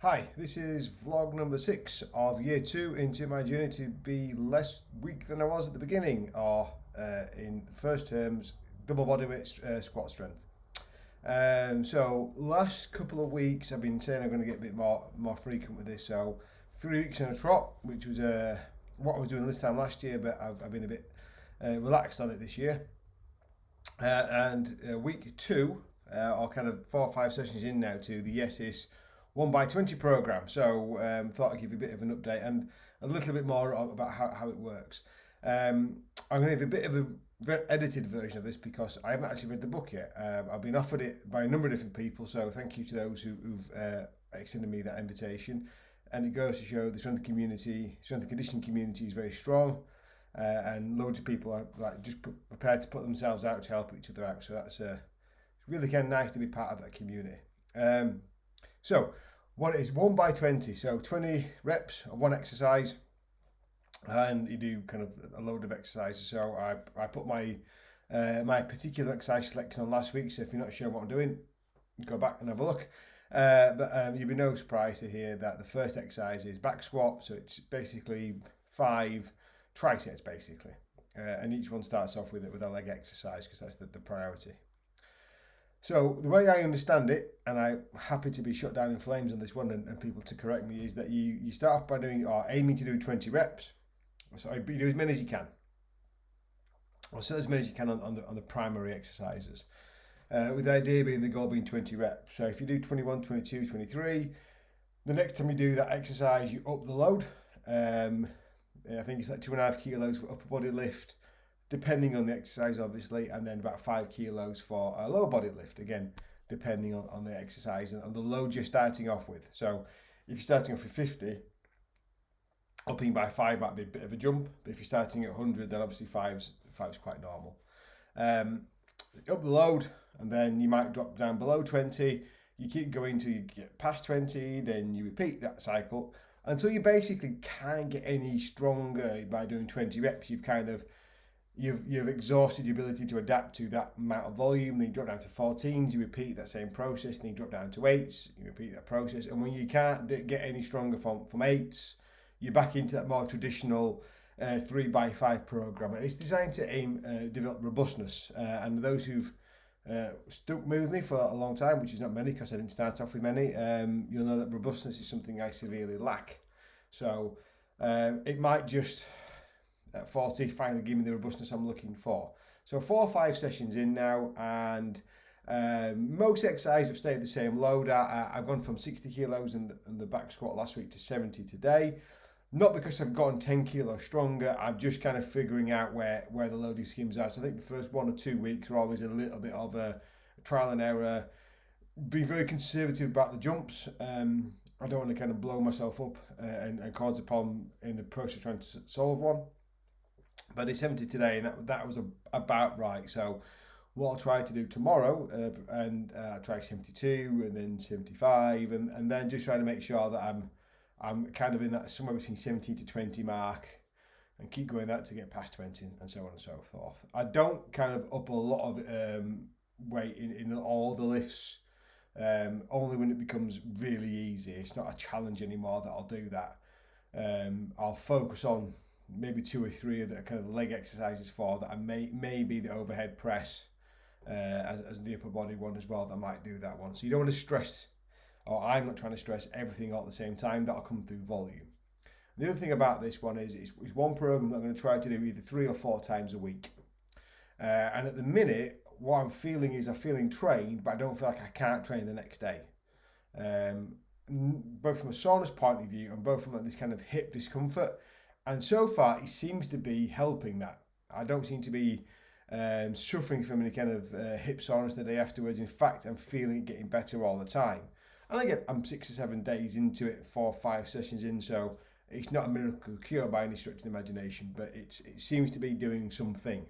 Hi, this is vlog number 6 of year 2 into my journey to be less weak than I was at the beginning, or in first terms, double bodyweight squat strength. So last couple of weeks I've been saying I'm going to get a bit more frequent with this. So 3 weeks in a trot, which was what I was doing this time last year, but I've been a bit relaxed on it this year. And week 2, or kind of 4 or 5 sessions in now to the YesIS 1x20 program. So thought I'd give you a bit of an update and a little bit more about how it works. I'm going to give a bit of a edited version of this because I haven't actually read the book yet. I've been offered it by a number of different people, so thank you to those who've extended me that invitation. And it goes to show the strength and conditioning community is very strong, and loads of people are just prepared to put themselves out to help each other out. So that's really kind of nice to be part of that community. So what it is, 1x20, so 20 reps of one exercise, and you do kind of a load of exercises. So I put my my particular exercise selection on last week, so if you're not sure what I'm doing, go back and have a look. But you'll be no surprise to hear that the first exercise is back squat, so it's basically 5 triceps basically, and each one starts off with a leg exercise because that's the priority. So the way I understand it, and I'm happy to be shut down in flames on this one and people to correct me, is that you start off by doing or aiming to do 20 reps. So you do as many as you can, or set as many as you can on the primary exercises, with the idea being the goal being 20 reps. So if you do 21, 22, 23, the next time you do that exercise, you up the load. I think it's like 2.5 kilos for upper body lift, depending on the exercise obviously, and then about 5 kilos for a lower body lift, again depending on the exercise and the load you're starting off with. So if you're starting off with 50, upping by 5 might be a bit of a jump, but if you're starting at 100, then obviously 5's quite normal. Up the load, and then you might drop down below 20, you keep going till you get past 20, then you repeat that cycle until you basically can't get any stronger by doing 20 reps. You've exhausted your ability to adapt to that amount of volume. Then you drop down to 14s, you repeat that same process. Then you drop down to 8s, you repeat that process. And when you can't get any stronger from 8s, you're back into that more traditional 3x5 program. And it's designed to develop robustness. And those who've stuck with me for a long time, which is not many because I didn't start off with many, you'll know that robustness is something I severely lack. So it might just at 40 finally give me the robustness I'm looking for. So 4 or 5 sessions in now, and most exercises have stayed the same load. I've gone from 60 kilos in the back squat last week to 70 today. Not because I've gotten 10 kilos stronger, I'm just kind of figuring out where the loading schemes are. So I think the first 1 or 2 weeks are always a little bit of a trial and error. Be very conservative about the jumps. I don't want to kind of blow myself up and cause a problem in the process of trying to solve one. But it's 70 today, and that was about right. So what I'll try to do tomorrow, and try 72 and then 75, and then just trying to make sure that I'm kind of in that somewhere between 17 to 20 mark, and keep going that to get past 20 and so on and so forth. I don't kind of up a lot of weight in all the lifts, only when it becomes really easy. It's not a challenge anymore that I'll do that. I'll focus on maybe 2 or 3 of the kind of leg exercises for that. I may be the overhead press as the upper body one as well. That I might do that one. So you don't want to stress, or I'm not trying to stress everything all at the same time. That'll come through volume. The other thing about this one is it's one program that I'm going to try to do either 3 or 4 times a week. And at the minute, what I'm feeling is I'm feeling trained, but I don't feel like I can't train the next day. Both from a soreness point of view and both from this kind of hip discomfort. And so far, it seems to be helping that. I don't seem to be suffering from any kind of hip soreness the day afterwards. In fact, I'm feeling it getting better all the time. And again, I'm 6 or 7 days into it, 4 or 5 sessions in, so it's not a miracle cure by any stretch of the imagination, but it seems to be doing something.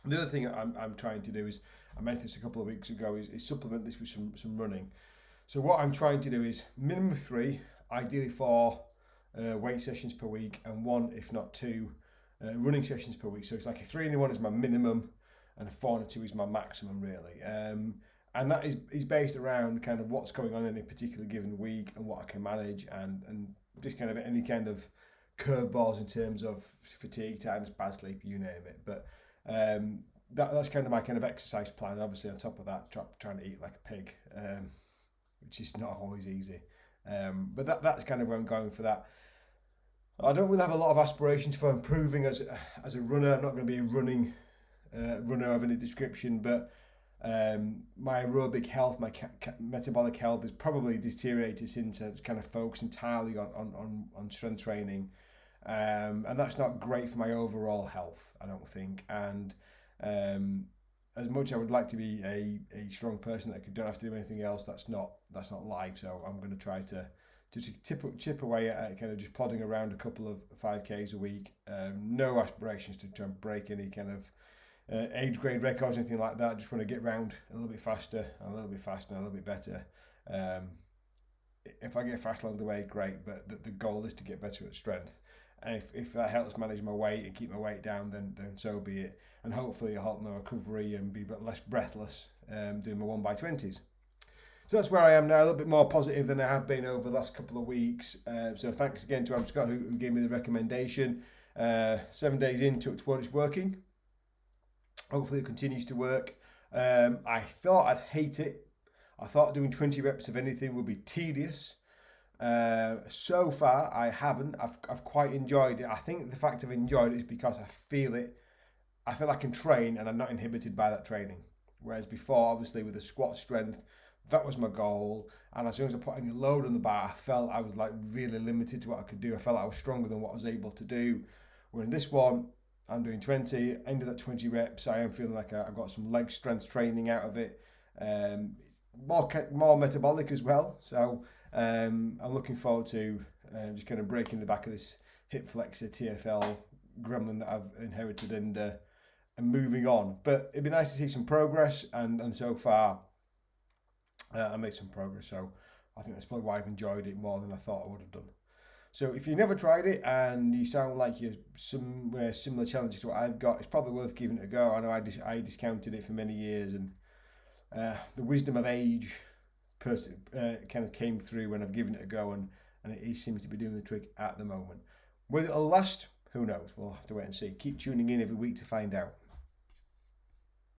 The other thing I'm trying to do is, I mentioned this a couple of weeks ago, is supplement this with some running. So what I'm trying to do is minimum 3, ideally 4 weight sessions per week, and 1, if not 2, running sessions per week. So it's like a 3 in 1 is my minimum, and a 4 and a 2 is my maximum, really. and that is based around kind of what's going on in a particular given week and what I can manage, and just kind of any kind of curveballs in terms of fatigue, tiredness, bad sleep, you name it. But that's kind of my kind of exercise plan. Obviously, on top of that, trying to eat like a pig, which is not always easy. But that's kind of where I'm going for that. I don't really have a lot of aspirations for improving as a runner. I'm not going to be a runner of any description, but my aerobic health, my metabolic health has probably deteriorated since I've kind of focused entirely on strength training, and that's not great for my overall health, I don't think. And as much as I would like to be a strong person that don't have to do anything else, that's not life. So I'm going to try to just chip away at kind of just plodding around a couple of 5Ks a week. No aspirations to try and break any kind of age grade records or anything like that. I just want to get round a little bit faster, and a little bit faster, and a little bit better. If I get fast along the way, great, but the goal is to get better at strength. And if that helps manage my weight and keep my weight down, then so be it. And hopefully it'll help my recovery and be a bit less breathless doing my 1x20s. So that's where I am now, a little bit more positive than I have been over the last couple of weeks. So thanks again to Adam Scott who gave me the recommendation. 7 days in, touch wood, it's working. Hopefully it continues to work. I thought I'd hate it. I thought doing 20 reps of anything would be tedious. So far I haven't. I've quite enjoyed it. I think the fact I've enjoyed it is because I feel it. I feel I can train and I'm not inhibited by that training. Whereas before, obviously with the squat strength, that was my goal. And as soon as I put any load on the bar, I felt I was like really limited to what I could do. I felt like I was stronger than what I was able to do. Where in this one, I'm doing 20, end of that 20 reps, I am feeling like I've got some leg strength training out of it. More metabolic as well. So I'm looking forward to just kind of breaking the back of this hip flexor TFL gremlin that I've inherited and moving on. But it'd be nice to see some progress, and so far I made some progress. So I think that's probably why I've enjoyed it more than I thought I would have done. So if you never tried it and you sound like you're somewhere similar challenges to what I've got, it's probably worth giving it a go. I know I discounted it for many years, and the wisdom of age kind of came through when I've given it a go, and it seems to be doing the trick at the moment. Whether it'll last, who knows? We'll have to wait and see. Keep tuning in every week to find out.